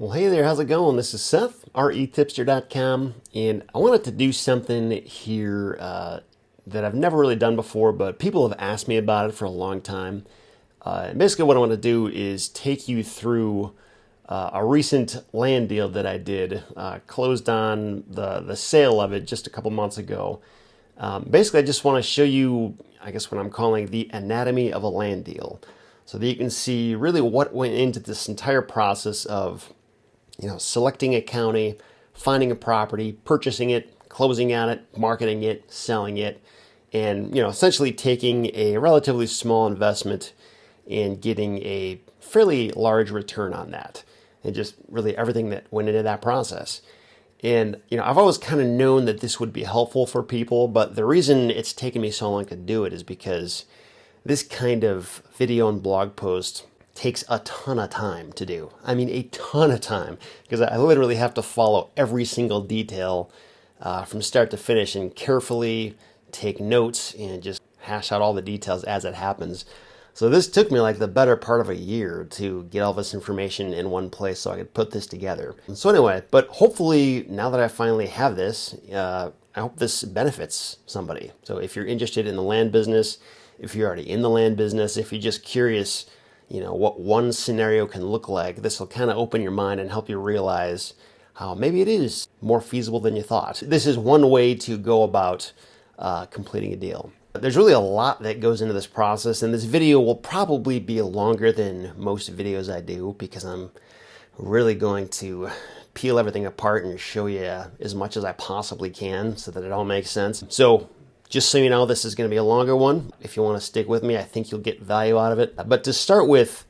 Well, hey there, how's it going? This is Seth, REtipster.com, and I wanted to do something here that I've never really done before, but people have asked me about it for a long time. And basically what I want to do is take you through a recent land deal that I did, closed on the sale of it just a couple months ago. Basically, I just want to show you, I guess, what I'm calling the anatomy of a land deal, so that you can see really what went into this entire process of selecting a county, finding a property, purchasing it, closing on it, marketing it, selling it, and essentially taking a relatively small investment and getting a fairly large return on that, and just really everything that went into that process. And I've always kind of known that this would be helpful for people, but the reason it's taken me so long to do it is because this kind of video and blog post takes a ton of time to do. I mean, a ton of time, because I literally have to follow every single detail from start to finish and carefully take notes and just hash out all the details as it happens. So this took me like the better part of a year to get all this information in one place so I could put this together. And so anyway, but hopefully now that I finally have this, I hope this benefits somebody. So if you're interested in the land business, if you're already in the land business, if you're just curious what one scenario can look like, this will kind of open your mind and help you realize how maybe it is more feasible than you thought. This is one way to go about completing a deal. There's really a lot that goes into this process, and this video will probably be longer than most videos I do because I'm really going to peel everything apart and show you as much as I possibly can so that it all makes sense. So just so you know, this is going to be a longer one. If you want to stick with me, I think you'll get value out of it. But to start with,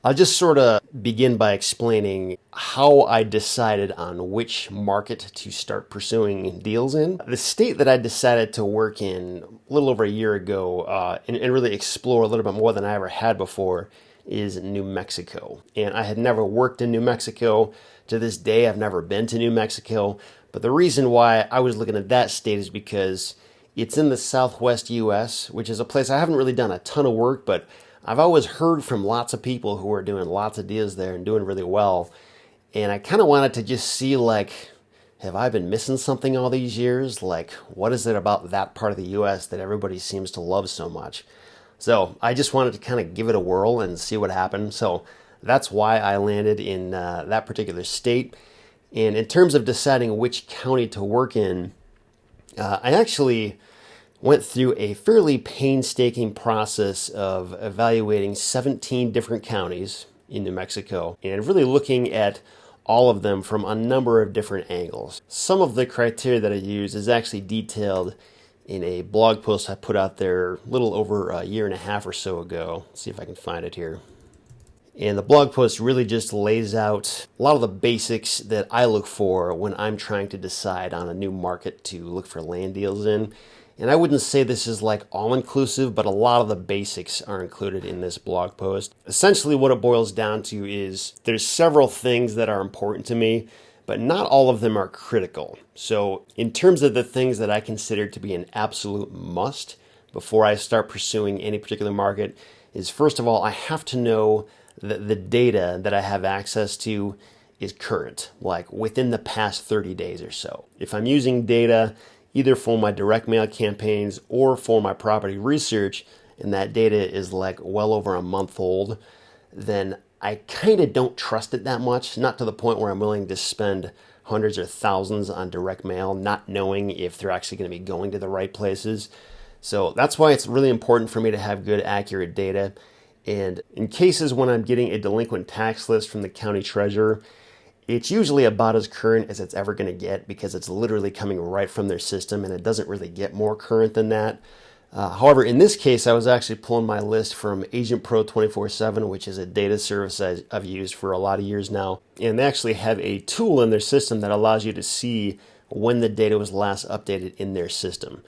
I'll just sort of begin by explaining how I decided on which market to start pursuing deals in. The state that I decided to work in a little over a year ago and really explore a little bit more than I ever had before is New Mexico. And I had never worked in New Mexico. To this day, I've never been to New Mexico. But the reason why I was looking at that state is because it's in the southwest U.S., which is a place I haven't really done a ton of work, but I've always heard from lots of people who are doing lots of deals there and doing really well. And I kind of wanted to just see, have I been missing something all these years? What is it about that part of the U.S. that everybody seems to love so much? So I just wanted to kind of give it a whirl and see what happened. So that's why I landed in that particular state. And in terms of deciding which county to work in, I actually went through a fairly painstaking process of evaluating 17 different counties in New Mexico and really looking at all of them from a number of different angles. Some of the criteria that I use is actually detailed in a blog post I put out there a little over a year and a half or so ago. Let's see if I can find it here. And the blog post really just lays out a lot of the basics that I look for when I'm trying to decide on a new market to look for land deals in. And I wouldn't say this is all-inclusive, but a lot of the basics are included in this blog post. Essentially what it boils down to is there's several things that are important to me, but not all of them are critical. So in terms of the things that I consider to be an absolute must before I start pursuing any particular market is, first of all, I have to know that the data that I have access to is current, within the past 30 days or so. If I'm using data either for my direct mail campaigns or for my property research, and that data is well over a month old, then I kind of don't trust it that much, not to the point where I'm willing to spend hundreds or thousands on direct mail, not knowing if they're actually going to be going to the right places. So that's why it's really important for me to have good, accurate data. And in cases when I'm getting a delinquent tax list from the county treasurer, it's usually about as current as it's ever going to get because it's literally coming right from their system and it doesn't really get more current than that. However, in this case, I was actually pulling my list from Agent Pro 24/7, which is a data service I've used for a lot of years now. And they actually have a tool in their system that allows you to see when the data was last updated in their system.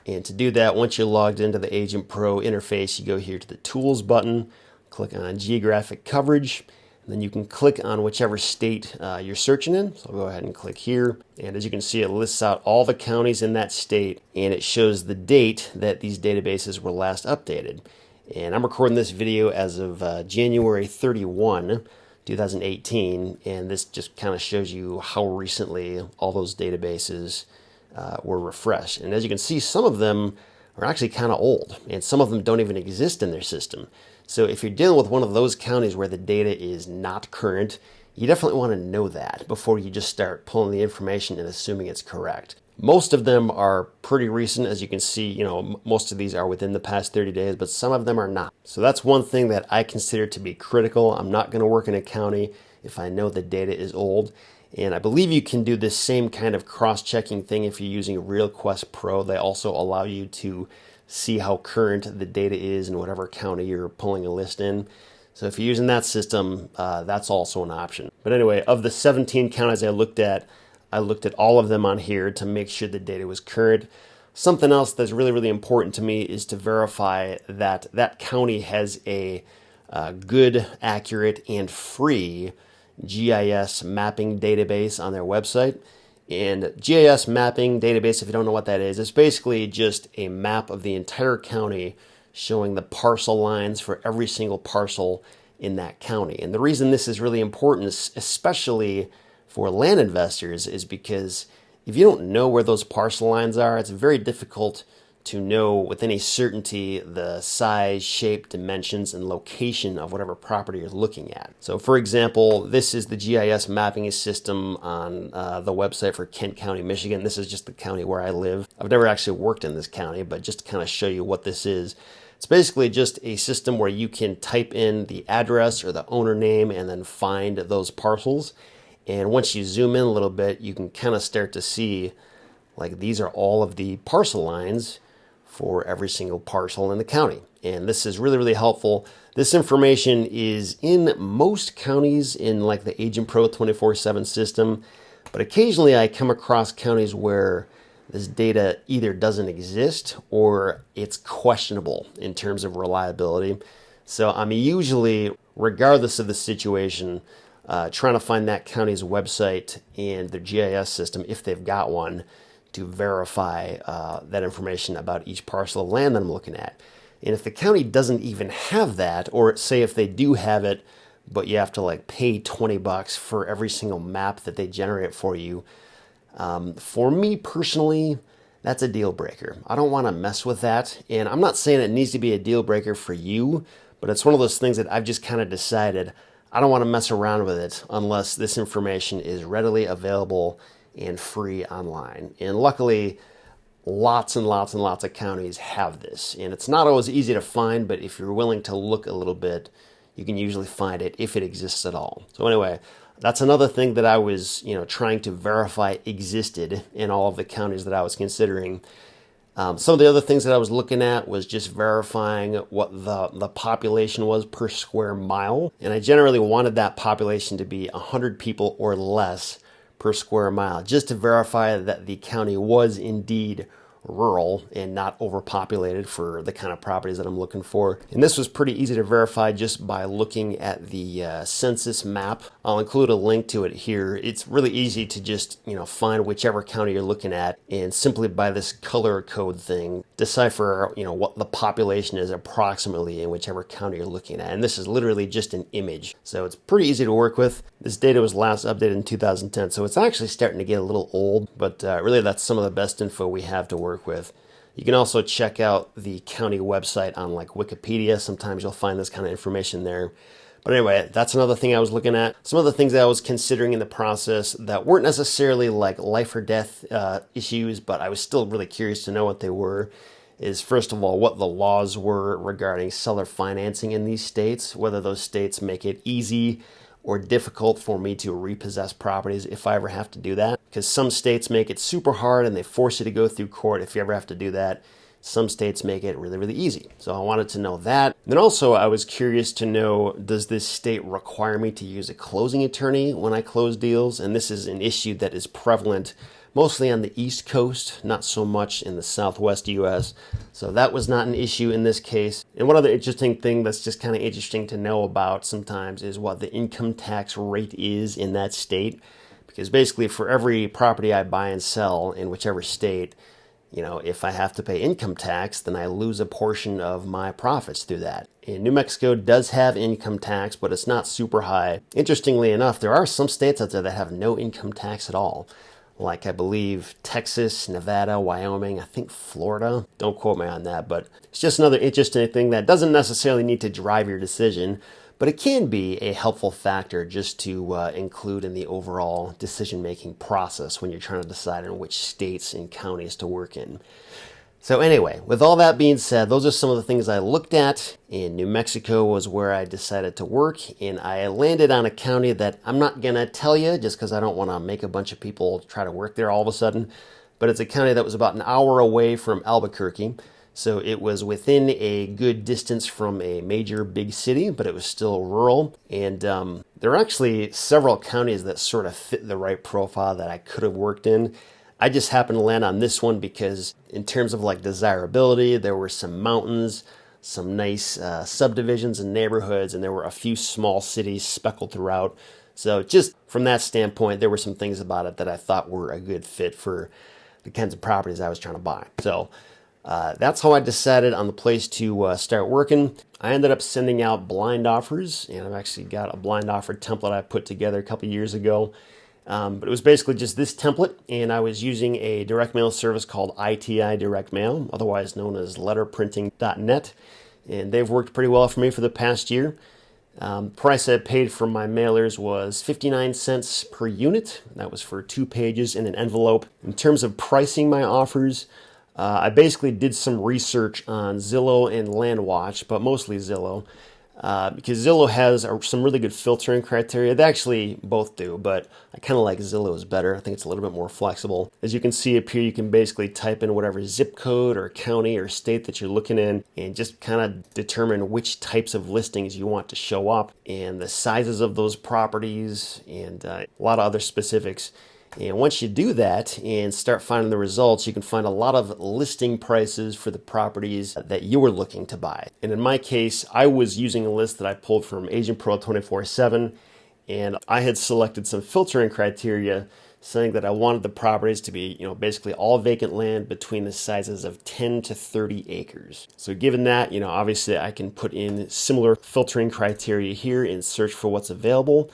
And to do that, once you're logged into the Agent Pro interface, you go here to the Tools button, click on Geographic Coverage, and then you can click on whichever state you're searching in. So I'll go ahead and click here. And as you can see, it lists out all the counties in that state, and it shows the date that these databases were last updated. And I'm recording this video as of January 31, 2018, and this just kind of shows you how recently all those databases were refreshed. And as you can see, some of them are actually kind of old, and some of them don't even exist in their system. So if you're dealing with one of those counties where the data is not current, you definitely want to know that before you just start pulling the information and assuming it's correct. Most of them are pretty recent. As you can see, most of these are within the past 30 days, but some of them are not. So that's one thing that I consider to be critical. I'm not going to work in a county if I know the data is old. And I believe you can do this same kind of cross-checking thing if you're using RealQuest Pro. They also allow you to see how current the data is in whatever county you're pulling a list in. So if you're using that system, that's also an option. But anyway, of the 17 counties I looked at all of them on here to make sure the data was current. Something else that's really, really important to me is to verify that that county has a good, accurate, and free GIS mapping database on their website. And GIS mapping database, if you don't know what that is, it's basically just a map of the entire county showing the parcel lines for every single parcel in that county. And the reason this is really important, especially for land investors, is because if you don't know where those parcel lines are, it's very difficult to know with any certainty the size, shape, dimensions, and location of whatever property you're looking at. So for example, this is the GIS mapping system on the website for Kent County, Michigan. This is just the county where I live. I've never actually worked in this county, but just to kind of show you what this is. It's basically just a system where you can type in the address or the owner name and then find those parcels. And once you zoom in a little bit, you can kind of start to see, like, these are all of the parcel lines for every single parcel in the county. And this is really, really helpful. This information is in most counties in like the Agent Pro 24/7 system, but occasionally I come across counties where this data either doesn't exist or it's questionable in terms of reliability. So I'm usually, regardless of the situation, trying to find that county's website and their GIS system, if they've got one, to verify that information about each parcel of land that I'm looking at. And if the county doesn't even have that, or say if they do have it, but you have to like pay $20 for every single map that they generate for you, for me personally, that's a deal breaker. I don't want to mess with that. And I'm not saying it needs to be a deal breaker for you, but it's one of those things that I've just kind of decided I don't want to mess around with it unless this information is readily available and free online. And luckily, lots and lots and lots of counties have this. And it's not always easy to find, but if you're willing to look a little bit, you can usually find it if it exists at all. So anyway, that's another thing that I was, trying to verify existed in all of the counties that I was considering. Some of the other things that I was looking at was just verifying what the population was per square mile. And I generally wanted that population to be 100 people or less per square mile, just to verify that the county was indeed rural and not overpopulated for the kind of properties that I'm looking for. And this was pretty easy to verify just by looking at the census map. I'll include a link to it here. It's really easy to just, find whichever county you're looking at and simply by this color code thing, decipher, what the population is approximately in whichever county you're looking at. And this is literally just an image. So it's pretty easy to work with. This data was last updated in 2010, so it's actually starting to get a little old, but really that's some of the best info we have to work with. You can also check out the county website on like Wikipedia. Sometimes you'll find this kind of information there. But anyway, that's another thing I was looking at. Some of the things that I was considering in the process that weren't necessarily like life or death issues, but I was still really curious to know what they were, is first of all, what the laws were regarding seller financing in these states, whether those states make it easy or difficult for me to repossess properties if I ever have to do that. Because some states make it super hard and they force you to go through court if you ever have to do that. Some states make it really, really easy. So I wanted to know that. Then also I was curious to know, does this state require me to use a closing attorney when I close deals? And this is an issue that is prevalent mostly on the East Coast, not so much in the Southwest U.S. So that was not an issue in this case. And one other interesting thing that's just kind of interesting to know about sometimes is what the income tax rate is in that state. Because basically for every property I buy and sell in whichever state, if I have to pay income tax, then I lose a portion of my profits through that. And New Mexico does have income tax, but it's not super high. Interestingly enough, there are some states out there that have no income tax at all. Like I believe Texas, Nevada, Wyoming, I think Florida. Don't quote me on that, but it's just another interesting thing that doesn't necessarily need to drive your decision, but it can be a helpful factor just to include in the overall decision-making process when you're trying to decide on which states and counties to work in. So anyway, with all that being said, those are some of the things I looked at, and New Mexico was where I decided to work, and I landed on a county that I'm not going to tell you just because I don't want to make a bunch of people try to work there all of a sudden, but it's a county that was about an hour away from Albuquerque, so it was within a good distance from a major big city, but it was still rural, and there are actually several counties that sort of fit the right profile that I could have worked in. I just happened to land on this one because in terms of like desirability, there were some mountains, some nice subdivisions and neighborhoods, and there were a few small cities speckled throughout. So just from that standpoint, there were some things about it that I thought were a good fit for the kinds of properties I was trying to buy. So that's how I decided on the place to start working. I ended up sending out blind offers, and I've actually got a blind offer template I put together a couple years ago. But it was basically just this template, and I was using a direct mail service called ITI Direct Mail, otherwise known as letterprinting.net, and they've worked pretty well for me for the past year. Price I paid for my mailers was 59 cents per unit. That was for 2 pages in an envelope. In terms of pricing my offers, I basically did some research on Zillow and LandWatch, but mostly Zillow. Because Zillow has some really good filtering criteria. They actually both do, but I kind of like Zillow's better. I think it's a little bit more flexible. As you can see up here, you can basically type in whatever zip code or county or state that you're looking in and just kind of determine which types of listings you want to show up and the sizes of those properties and a lot of other specifics. And once you do that and start finding the results, you can find a lot of listing prices for the properties that you were looking to buy. And in my case, I was using a list that I pulled from Agent Pro 24/7, and I had selected some filtering criteria saying that I wanted the properties to be, basically all vacant land between the sizes of 10 to 30 acres. So given that, obviously I can put in similar filtering criteria here and search for what's available.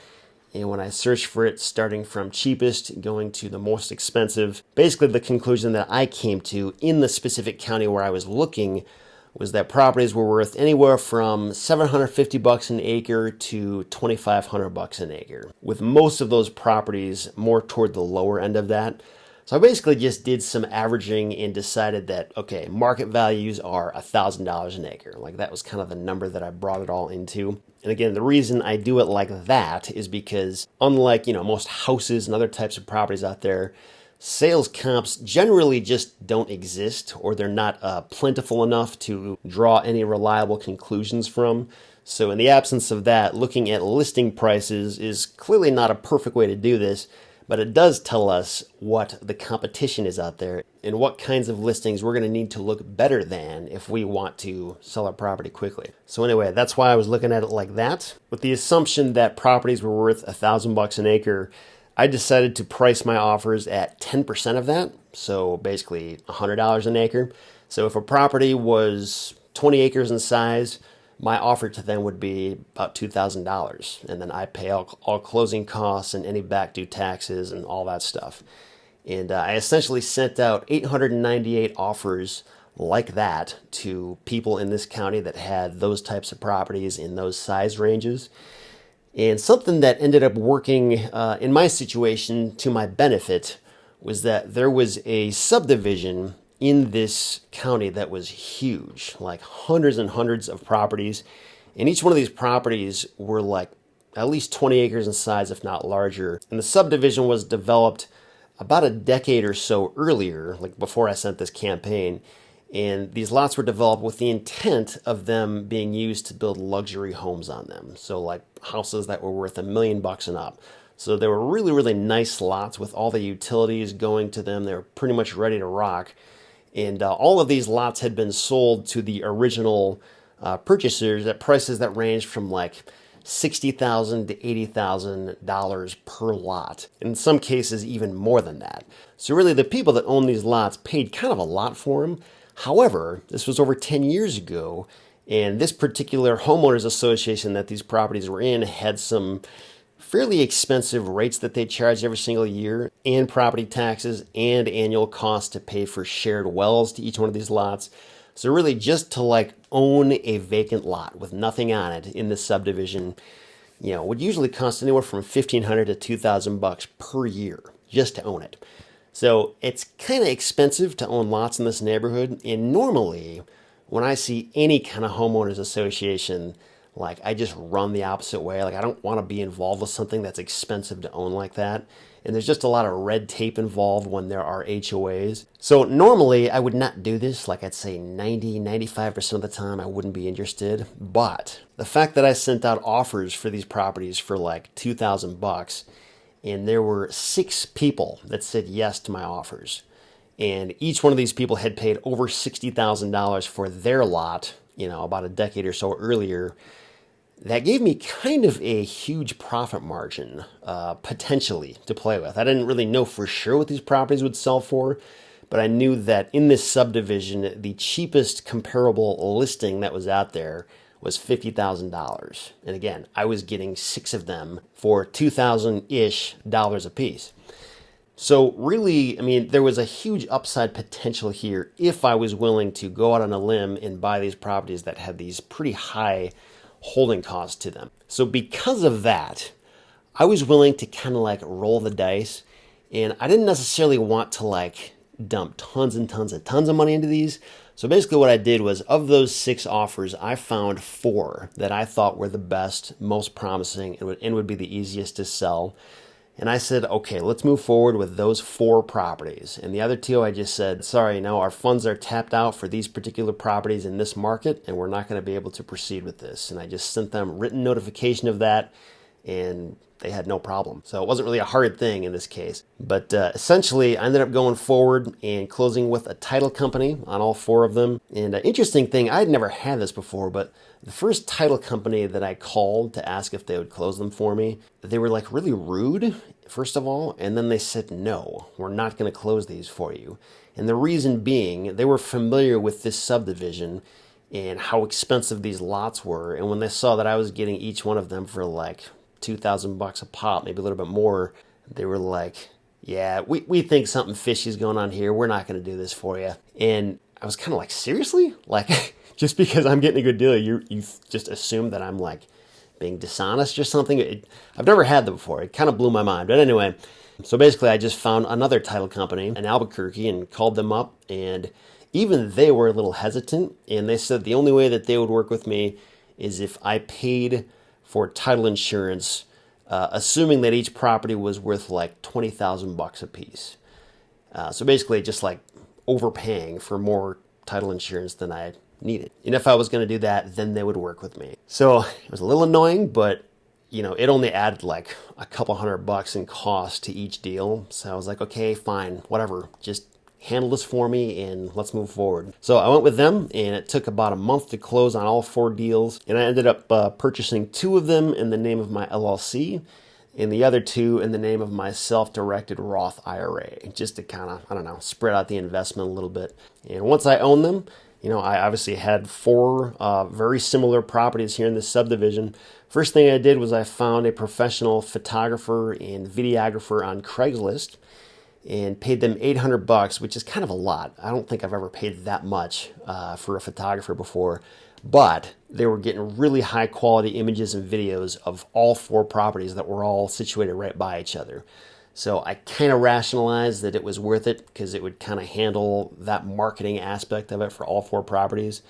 And when I searched for it, starting from cheapest, going to the most expensive, basically the conclusion that I came to in the specific county where I was looking was that properties were worth anywhere from $750 an acre to $2,500 an acre, with most of those properties more toward the lower end of that. So I basically just did some averaging and decided that, okay, market values are $1,000 an acre. Like that was kind of the number that I brought it all into. And again, the reason I do it like that is because unlike, most houses and other types of properties out there, sales comps generally just don't exist, or they're not plentiful enough to draw any reliable conclusions from. So in the absence of that, looking at listing prices is clearly not a perfect way to do this, but it does tell us what the competition is out there and what kinds of listings we're going to need to look better than if we want to sell our property quickly. So anyway, that's why I was looking at it like that. With the assumption that properties were worth $1,000 an acre, I decided to price my offers at 10% of that, so basically $100 an acre. So if a property was 20 acres in size, my offer to them would be about $2,000, and then I pay all closing costs and any back due taxes and all that stuff. And I essentially sent out 898 offers like that to people in this county that had those types of properties in those size ranges. And something that ended up working in my situation to my benefit was that there was a subdivision in this county that was huge, like hundreds and hundreds of properties. And each one of these properties were like at least 20 acres in size, if not larger. And the subdivision was developed about a decade or so earlier, like before I sent this campaign. And these lots were developed with the intent of them being used to build luxury homes on them. So like houses that were worth $1 million and up. So they were really, really nice lots with all the utilities going to them. They were pretty much ready to rock. And all of these lots had been sold to the original purchasers at prices that ranged from like $60,000 to $80,000 per lot. In some cases, even more than that. So really, the people that own these lots paid kind of a lot for them. However, this was over 10 years ago, And this particular homeowners association that these properties were in had some fairly expensive rates that they charged every single year, and property taxes and annual costs to pay for shared wells to each one of these lots. So really just to like own a vacant lot with nothing on it in this subdivision, would usually cost anywhere from $1,500 to $2,000 per year just to own it. So it's kind of expensive to own lots in this neighborhood. And normally when I see any kind of homeowners association, like I just run the opposite way. Like I don't want to be involved with something that's expensive to own like that. And there's just a lot of red tape involved when there are HOAs. So normally I would not do this. Like I'd say 95% of the time I wouldn't be interested. But the fact that I sent out offers for these properties for like $2,000, and there were 6 people that said yes to my offers. And each one of these people had paid over $60,000 for their lot, about a decade or so earlier. That gave me kind of a huge profit margin, potentially, to play with. I didn't really know for sure what these properties would sell for, but I knew that in this subdivision, the cheapest comparable listing that was out there was $50,000. And again, I was getting 6 of them for $2,000-ish a piece. So really, I mean, there was a huge upside potential here if I was willing to go out on a limb and buy these properties that had these pretty high holding costs to them. So because of that, I was willing to kind of like roll the dice, and I didn't necessarily want to like dump tons and tons and tons of money into these. So basically what I did was, of those 6 offers, I found 4 that I thought were the best, most promising, and would be the easiest to sell. And I said, okay, let's move forward with those 4 properties. And the other 2, I just said, sorry, our funds are tapped out for these particular properties in this market, and we're not going to be able to proceed with this. And I just sent them written notification of that, and they had no problem. So it wasn't really a hard thing in this case. But essentially, I ended up going forward and closing with a title company on all 4 of them. And an interesting thing, I had never had this before, but the first title company that I called to ask if they would close them for me, they were like really rude, first of all, and then they said, no, we're not going to close these for you. And the reason being, they were familiar with this subdivision and how expensive these lots were. And when they saw that I was getting each one of them for like $2,000 a pop, maybe a little bit more, they were like, yeah, we think something fishy is going on here. We're not going to do this for you. And I was kind of like, seriously? Like, just because I'm getting a good deal, you just assume that I'm like being dishonest or something? I've never had that before. It kind of blew my mind. But anyway, so basically I just found another title company in Albuquerque and called them up. And even they were a little hesitant. And they said the only way that they would work with me is if I paid for title insurance, assuming that each property was worth like $20,000 a piece. So basically just like overpaying for more title insurance than I needed. And if I was going to do that, then they would work with me. So it was a little annoying, but it only added like a couple $100 in cost to each deal. So I was like, okay, fine, whatever, just handle this for me and let's move forward. So I went with them, and it took about a month to close on all 4 deals. And I ended up purchasing 2 of them in the name of my LLC, and the other 2 in the name of my self-directed Roth IRA, just to kind of, spread out the investment a little bit. And once I owned them, I obviously had 4 very similar properties here in this subdivision. First thing I did was I found a professional photographer and videographer on Craigslist and paid them $800, which is kind of a lot. I don't think I've ever paid that much for a photographer before, but they were getting really high quality images and videos of all 4 properties that were all situated right by each other. So I kind of rationalized that it was worth it because it would kind of handle that marketing aspect of it for all 4 properties.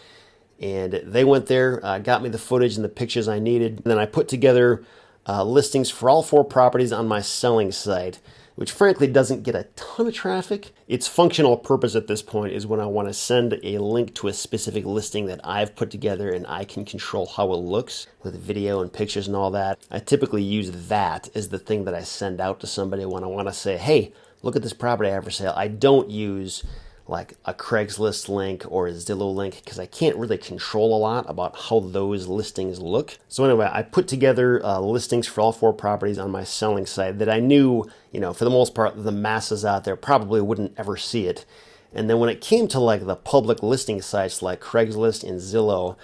And they went there, got me the footage and the pictures I needed. And then I put together listings for all 4 properties on my selling site, which frankly doesn't get a ton of traffic. Its functional purpose at this point is when I want to send a link to a specific listing that I've put together and I can control how it looks with video and pictures and all that. I typically use that as the thing that I send out to somebody when I want to say, hey, look at this property I have for sale. I don't use like a Craigslist link or a Zillow link because I can't really control a lot about how those listings look. So anyway, I put together listings for all 4 properties on my selling site that I knew, for the most part, the masses out there probably wouldn't ever see it. And then when it came to like the public listing sites like Craigslist and Zillow,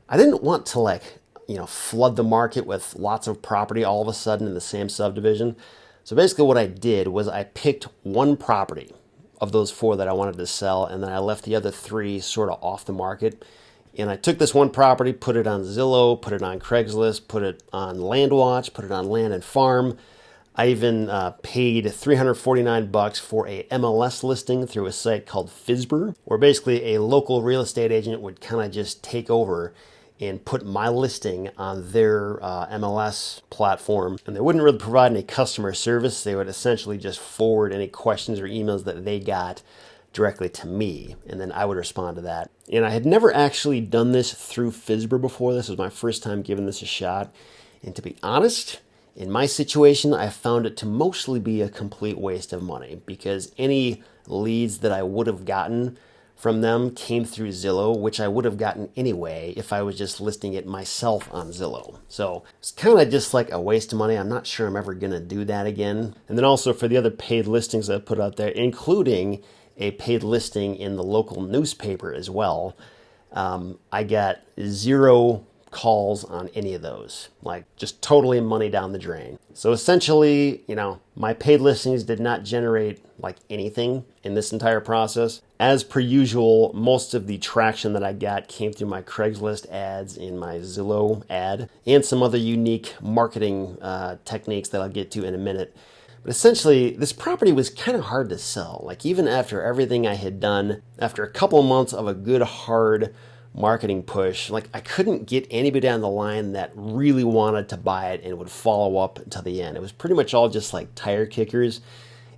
I didn't want to flood the market with lots of property all of a sudden in the same subdivision. So basically what I did was I picked one property of those four that I wanted to sell, and then I left the other three sort of off the market. And I took this one property, put it on Zillow, put it on Craigslist, put it on LandWatch, put it on Land and Farm. I even paid $349 for a MLS listing through a site called Fizber, where basically a local real estate agent would kind of just take over and put my listing on their MLS platform. And they wouldn't really provide any customer service. They would essentially just forward any questions or emails that they got directly to me, and then I would respond to that. And I had never actually done this through Fizber before. This was my first time giving this a shot. And to be honest, in my situation, I found it to mostly be a complete waste of money, because any leads that I would have gotten from them came through Zillow, which I would have gotten anyway if I was just listing it myself on Zillow. So it's kind of just like a waste of money. I'm not sure I'm ever going to do that again. And then also for the other paid listings I put out there, including a paid listing in the local newspaper as well, I got 0 calls on any of those, like just totally money down the drain. So essentially, my paid listings did not generate like anything in this entire process. As per usual, most of the traction that I got came through my Craigslist ads and my Zillow ad, and some other unique marketing techniques that I'll get to in a minute. But essentially, this property was kind of hard to sell. Like even after everything I had done, after a couple of months of a good hard marketing push, like I couldn't get anybody down the line that really wanted to buy it and would follow up until the end. It was pretty much all just like tire kickers.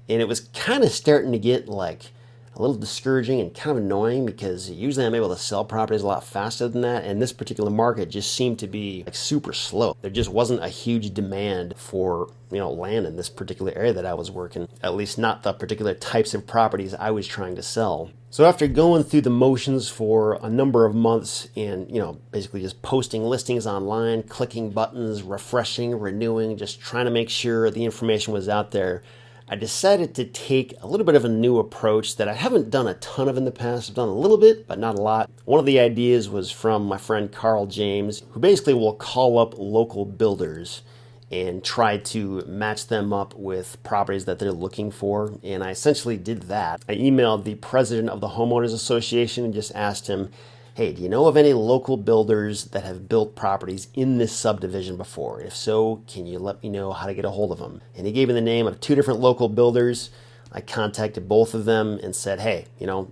And it was kind of starting to get like a little discouraging and kind of annoying, because usually I'm able to sell properties a lot faster than that, and this particular market just seemed to be like super slow. There just wasn't a huge demand for land in this particular area that I was working, at least not the particular types of properties I was trying to sell. So after going through the motions for a number of months and basically just posting listings online, clicking buttons, refreshing, renewing, just trying to make sure the information was out there, I decided to take a little bit of a new approach that I haven't done a ton of in the past. I've done a little bit, but not a lot. One of the ideas was from my friend Carl James, who basically will call up local builders and try to match them up with properties that they're looking for. And I essentially did that. I emailed the president of the homeowners association and just asked him, hey, do you know of any local builders that have built properties in this subdivision before? If so, can you let me know how to get a hold of them? And he gave me the name of 2 different local builders. I contacted both of them and said, hey,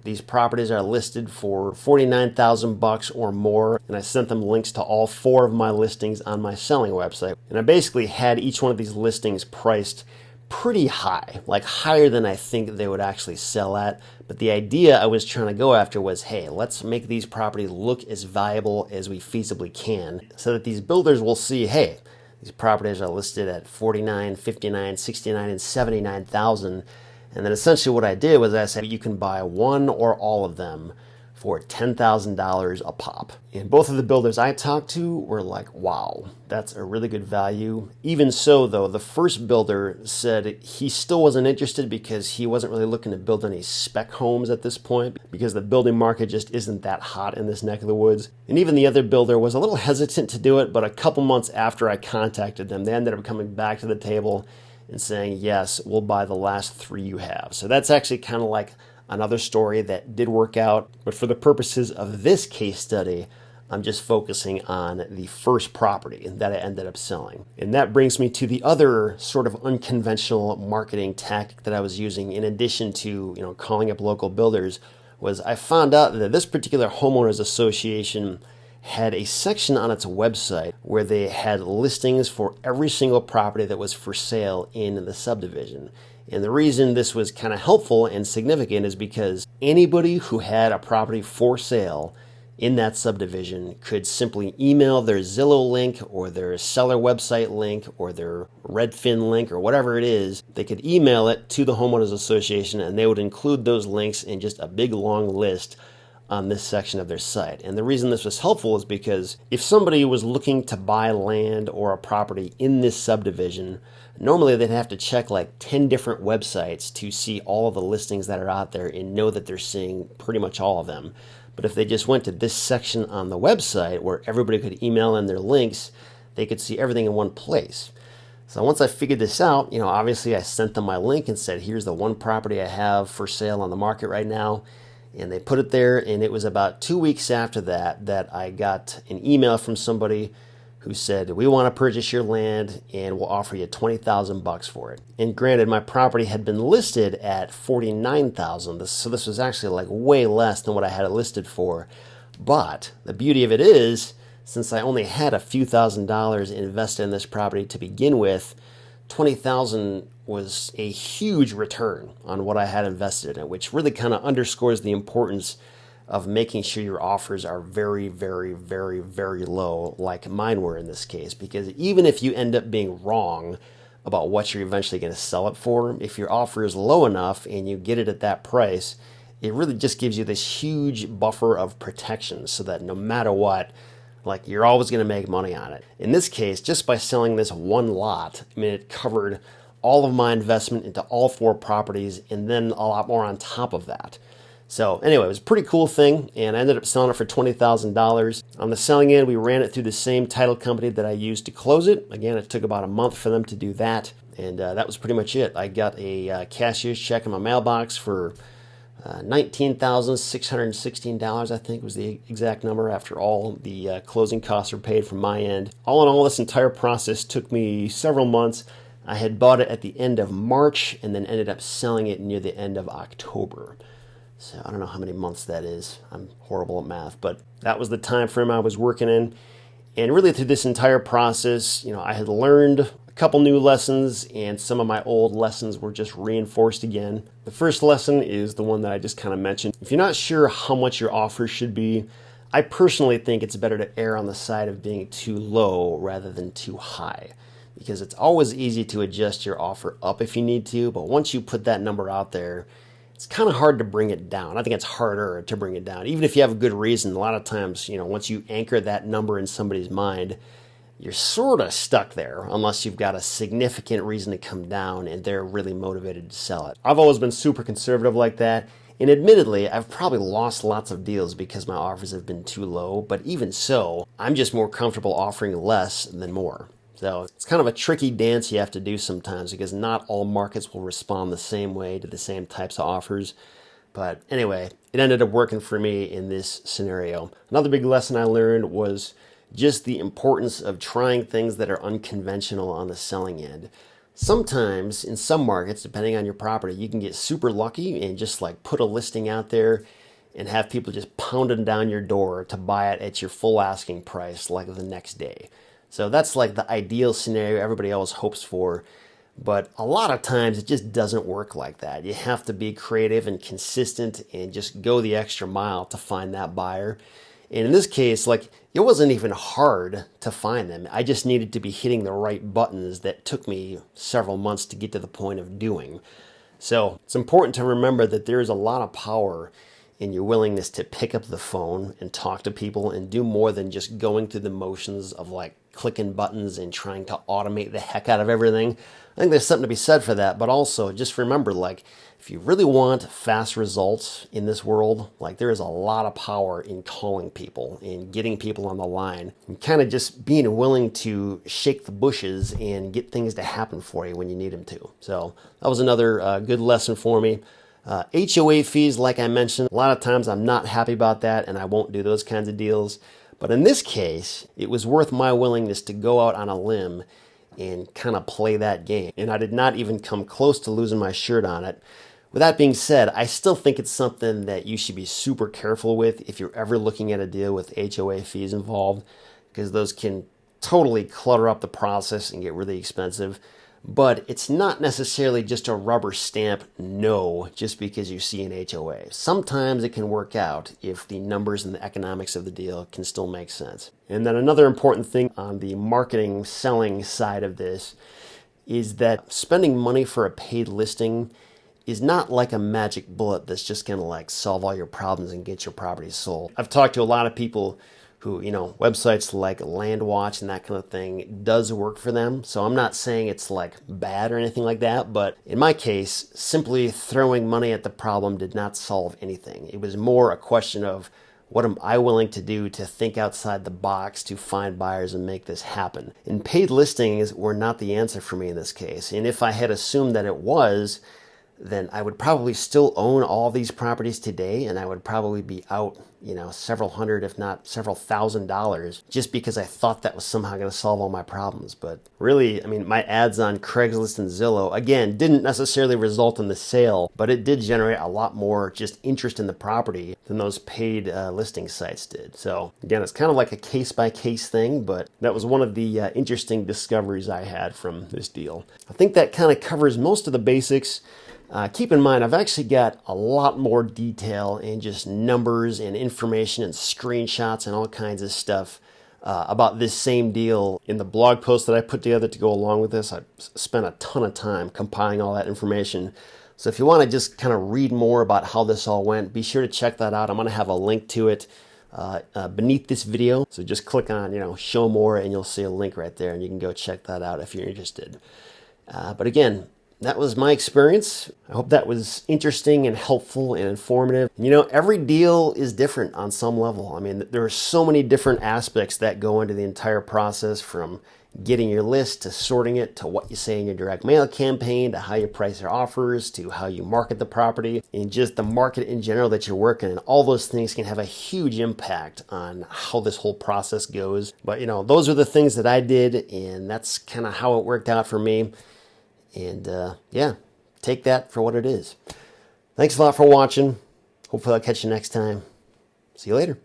these properties are listed for $49,000 or more. And I sent them links to all 4 of my listings on my selling website. And I basically had each one of these listings priced pretty high, like higher than I think they would actually sell at. But the idea I was trying to go after was, hey, let's make these properties look as valuable as we feasibly can, so that these builders will see, hey, these properties are listed at 49, 59, 69, and 79,000. And then essentially what I did was I said, you can buy one or all of them for $10,000 a pop. And both of the builders I talked to were like, wow, that's a really good value. Even so, though, the first builder said he still wasn't interested because he wasn't really looking to build any spec homes at this point, because the building market just isn't that hot in this neck of the woods. And even the other builder was a little hesitant to do it, but a couple months after I contacted them, they ended up coming back to the table and saying, yes, we'll buy the last 3 you have. So that's actually kind of like another story that did work out. But for the purposes of this case study, I'm just focusing on the first property that I ended up selling. And that brings me to the other sort of unconventional marketing tactic that I was using, in addition to calling up local builders, was I found out that this particular homeowners association had a section on its website where they had listings for every single property that was for sale in the subdivision. And the reason this was kind of helpful and significant is because anybody who had a property for sale in that subdivision could simply email their Zillow link or their seller website link or their Redfin link or whatever it is. They could email it to the homeowners association, and they would include those links in just a big long list on this section of their site. And the reason this was helpful is because if somebody was looking to buy land or a property in this subdivision, normally they'd have to check like 10 different websites to see all of the listings that are out there and know that they're seeing pretty much all of them. But if they just went to this section on the website where everybody could email in their links, they could see everything in one place. So once I figured this out, obviously I sent them my link and said, here's the one property I have for sale on the market right now. And they put it there, and it was about 2 weeks after that I got an email from somebody who said, we want to purchase your land and we'll offer you $20,000 for it. And granted, my property had been listed at $49,000, so this was actually like way less than what I had it listed for. But the beauty of it is, since I only had a few $1,000s invested in this property to begin with, $20,000 was a huge return on what I had invested in it, which really kind of underscores the importance of making sure your offers are very, very, very, very low, like mine were in this case. Because even if you end up being wrong about what you're eventually going to sell it for, if your offer is low enough and you get it at that price, it really just gives you this huge buffer of protection so that no matter what, like, you're always going to make money on it. In this case, just by selling this one lot, it covered all of my investment into all 4 properties and then a lot more on top of that. So anyway, it was a pretty cool thing, and I ended up selling it for $20,000. On the selling end, we ran it through the same title company that I used to close it. Again, it took about a month for them to do that, and that was pretty much it. I got a cashier's check in my mailbox for $19,616, I think was the exact number, after all the closing costs were paid from my end. All in all, this entire process took me several months. I had bought it at the end of March and then ended up selling it near the end of October. So I don't know how many months that is. I'm horrible at math, but that was the time frame I was working in. And really through this entire process, I had learned a couple new lessons, and some of my old lessons were just reinforced again. The first lesson is the one that I just kind of mentioned. If you're not sure how much your offer should be, I personally think it's better to err on the side of being too low rather than too high, because it's always easy to adjust your offer up if you need to, but once you put that number out there, it's kind of hard to bring it down. I think it's harder to bring it down. Even if you have a good reason, a lot of times, once you anchor that number in somebody's mind, you're sort of stuck there unless you've got a significant reason to come down and they're really motivated to sell it. I've always been super conservative like that, and admittedly, I've probably lost lots of deals because my offers have been too low, but even so, I'm just more comfortable offering less than more. So it's kind of a tricky dance you have to do sometimes, because not all markets will respond the same way to the same types of offers. But anyway, it ended up working for me in this scenario. Another big lesson I learned was just the importance of trying things that are unconventional on the selling end. Sometimes in some markets, depending on your property, you can get super lucky and just like put a listing out there and have people just pounding down your door to buy it at your full asking price like the next day. So that's like the ideal scenario everybody always hopes for. But a lot of times it just doesn't work like that. You have to be creative and consistent and just go the extra mile to find that buyer. And in this case, like, it wasn't even hard to find them. I just needed to be hitting the right buttons that took me several months to get to the point of doing. So it's important to remember that there is a lot of power in your willingness to pick up the phone and talk to people and do more than just going through the motions of like clicking buttons and trying to automate the heck out of everything. I think there's something to be said for that, but also just remember, like, if you really want fast results in this world, like, there is a lot of power in calling people and getting people on the line and kind of just being willing to shake the bushes and get things to happen for you when you need them to. So that was another good lesson for me. HOA fees, like I mentioned, a lot of times I'm not happy about that and I won't do those kinds of deals. But in this case, it was worth my willingness to go out on a limb and kind of play that game. And I did not even come close to losing my shirt on it. With that being said, I still think it's something that you should be super careful with if you're ever looking at a deal with HOA fees involved, because those can totally clutter up the process and get really expensive. But it's not necessarily just a rubber stamp no just because you see an HOA. Sometimes it can work out if the numbers and the economics of the deal can still make sense. And then another important thing on the marketing, selling side of this is that spending money for a paid listing is not like a magic bullet that's just going to like solve all your problems and get your property sold. I've talked to a lot of people who, websites like LandWatch and that kind of thing does work for them. So I'm not saying it's like bad or anything like that, but in my case, simply throwing money at the problem did not solve anything. It was more a question of What am I willing to do to think outside the box to find buyers and make this happen? And paid listings were not the answer for me in this case. And if I had assumed that it was, then I would probably still own all these properties today, and I would probably be out, several hundred, if not several $1,000s, just because I thought that was somehow going to solve all my problems. But really, my ads on Craigslist and Zillow, again, didn't necessarily result in the sale, but it did generate a lot more just interest in the property than those paid listing sites did. So again, it's kind of like a case-by-case thing, but that was one of the interesting discoveries I had from this deal. I think that kind of covers most of the basics. Keep in mind, I've actually got a lot more detail and just numbers and information and screenshots and all kinds of stuff about this same deal in the blog post that I put together to go along with this. I spent a ton of time compiling all that information. So if you want to just kind of read more about how this all went, be sure to check that out. I'm going to have a link to it beneath this video. So just click on, show more, and you'll see a link right there, and you can go check that out if you're interested. But again, that was my experience. I hope that was interesting and helpful and informative. Every deal is different on some level. There are so many different aspects that go into the entire process, from getting your list to sorting it to what you say in your direct mail campaign to how you price your offers to how you market the property and just the market in general that you're working in. All those things can have a huge impact on how this whole process goes. But those are the things that I did, and that's kind of how it worked out for me. And yeah, take that for what it is. Thanks a lot for watching. Hopefully I'll catch you next time. See you later.